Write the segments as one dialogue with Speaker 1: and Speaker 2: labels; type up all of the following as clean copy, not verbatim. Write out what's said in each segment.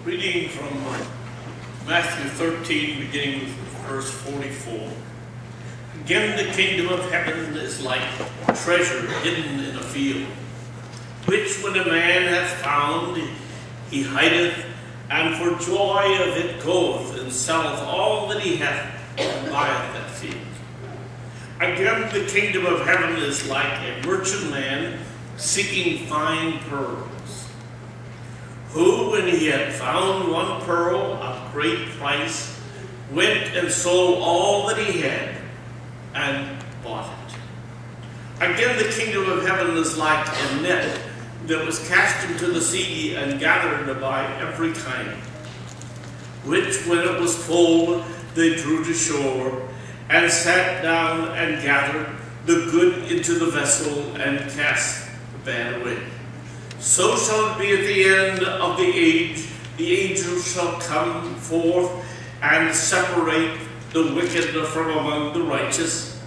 Speaker 1: Reading from Matthew 13, beginning with verse 44. Again, the kingdom of heaven is like treasure hidden in a field, which when a man hath found, he hideth, and for joy of it goeth and selleth all that he hath, and buyeth that field. Again, the kingdom of heaven is like a merchantman seeking fine pearls, who, when he had found one pearl of great price, went and sold all that he had, and bought it. Again, the kingdom of heaven is like a net that was cast into the sea and gathered by every kind, which, when it was full, they drew to shore, and sat down and gathered the good into the vessel, and cast the bad away. So shall it be at the end of the age. The angels shall come forth and separate the wicked from among the righteous,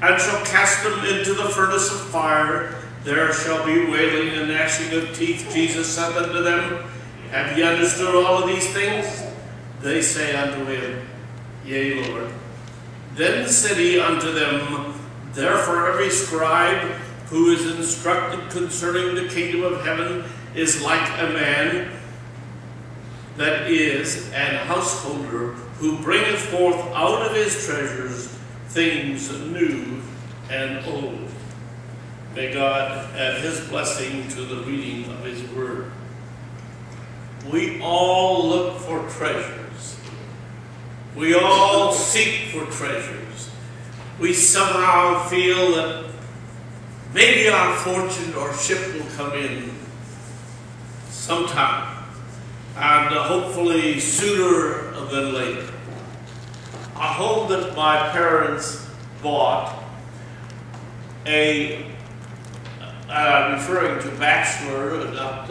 Speaker 1: and shall cast them into the furnace of fire. There shall be wailing and gnashing of teeth. Jesus said unto them, Have ye understood all of these things? They say unto him, Yea, Lord. Then said he unto them, Therefore every scribe who is instructed concerning the kingdom of heaven is like a man that is an householder, who bringeth forth out of his treasures things new and old. May God add his blessing to the reading of his word. We all look for treasures. We all seek for treasures. We somehow feel that maybe our fortune or ship will come in sometime, and hopefully sooner than later. A home that my parents bought, referring to bachelor, not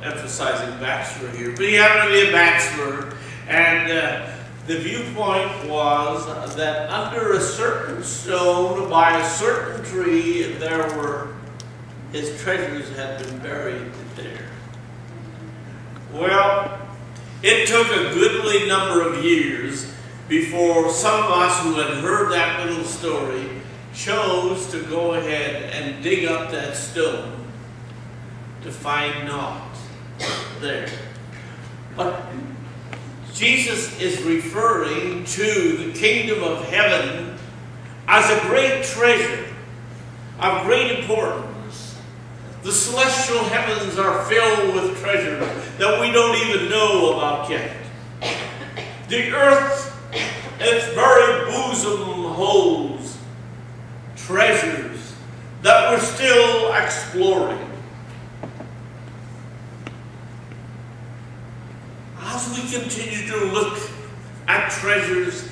Speaker 1: emphasizing bachelor here, but he happened to be a bachelor, and the viewpoint was that under a certain stone, by a certain tree, his treasures had been buried there. Well, it took a goodly number of years before some of us who had heard that little story chose to go ahead and dig up that stone to find naught there. But Jesus is referring to the kingdom of heaven as a great treasure of great importance. The celestial heavens are filled with treasure that we don't even know about yet. The earth, its very bosom holds treasures that we're still exploring. As we continue to look at treasures,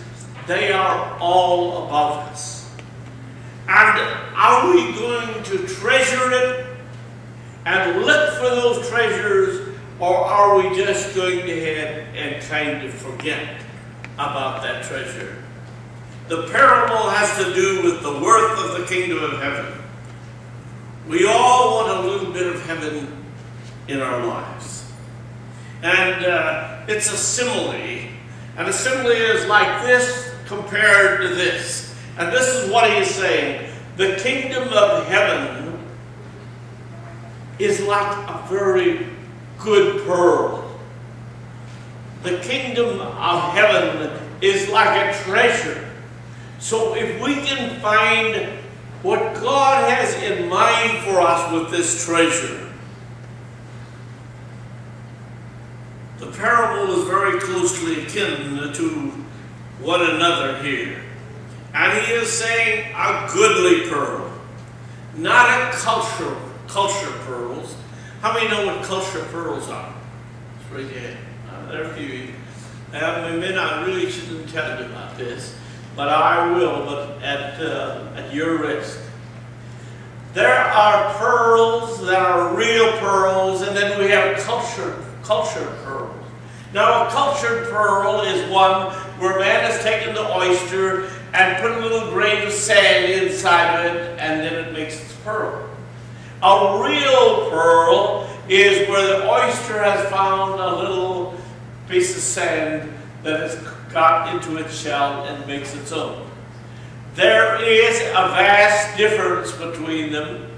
Speaker 1: they are all about us. And are we going to treasure it and look for those treasures, or are we just going to head and kind of forget about that treasure? The parable has to do with the worth of the kingdom of heaven. We all want a little bit of heaven in our lives. And it's a simile. And a simile is like this compared to this. And this is what he is saying. The kingdom of heaven is like a very good pearl. The kingdom of heaven is like a treasure. So if we can find what God has in mind for us with this treasure, the parable is very closely akin to one another here. And he is saying a goodly pearl, not a culture pearls. How many know what culture pearls are? It's right here. There are a few. I really shouldn't tell you about this, but I will, but at your risk. There are pearls that are real pearls, and then we have cultured pearls. Now, a cultured pearl is one where man has taken the oyster and put a little grain of sand inside of it, and then it makes its pearl. A real pearl is where the oyster has found a little piece of sand that has got into its shell and makes its own. There is a vast difference between them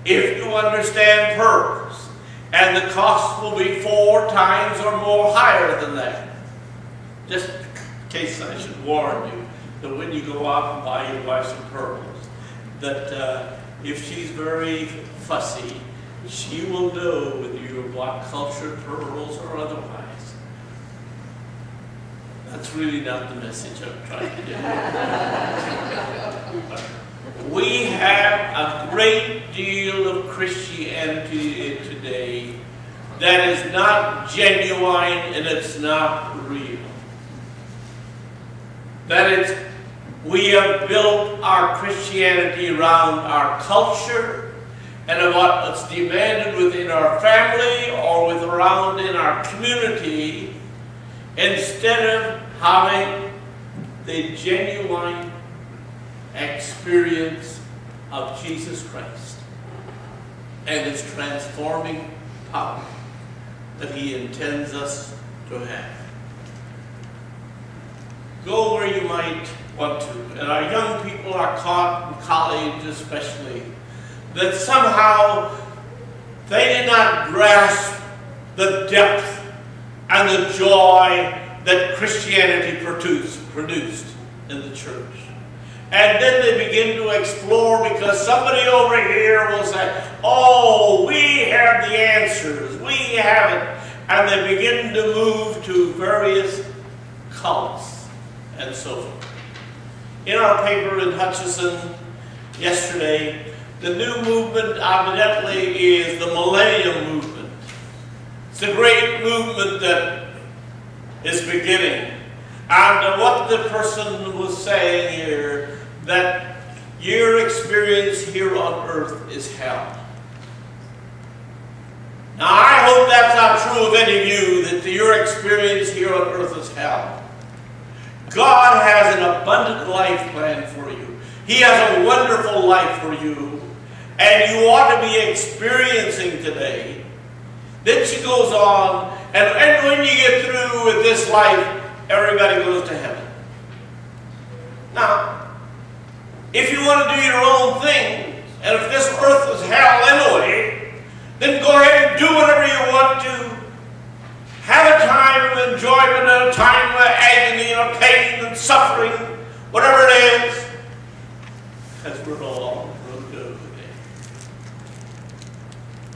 Speaker 1: if you understand pearls, and the cost will be 4 times or more higher than that. Just in case I should warn you that when you go out and buy your wife some pearls, that if she's very fussy, she will know whether you're block cultured pearls or otherwise. That's really not the message I'm trying to do. We have a great deal of Christianity today that is not genuine and it's not real. We have built our Christianity around our culture and what's demanded within our family or around in our community, instead of having the genuine experience of Jesus Christ and His transforming power that He intends us to have. Go where you might want to. And our young people are caught in college especially, that somehow they did not grasp the depth and the joy that Christianity produced in the church. And then they begin to explore because somebody over here will say, oh, we have the answers, we have it. And they begin to move to various cults and so forth. In our paper in Hutchinson yesterday, the new movement evidently is the Millennium Movement. It's a great movement that is beginning. And what the person was saying here, that your experience here on earth is hell. Now I hope that's not true of any of you, that your experience here on earth is hell. God has an abundant life planned for you. He has a wonderful life for you, and you ought to be experiencing today. Then she goes on, and when you get through with this life, everybody goes to heaven. Now, if you want to do your own thing, and if this earth is hell anyway, then go ahead and do whatever you want to. Have a time of enjoyment, and a time of agony, and of pain and suffering, whatever it is, because we're all going to go today.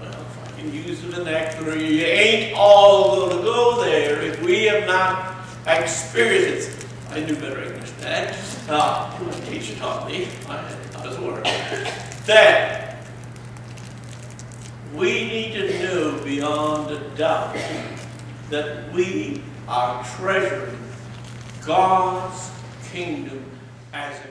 Speaker 1: Well, if I can use the vernacular, you ain't all going to go there if we have not experienced it. I knew better English than that. My teacher taught me. I was worried. That we need to know beyond a doubt that we are treasuring God's kingdom as a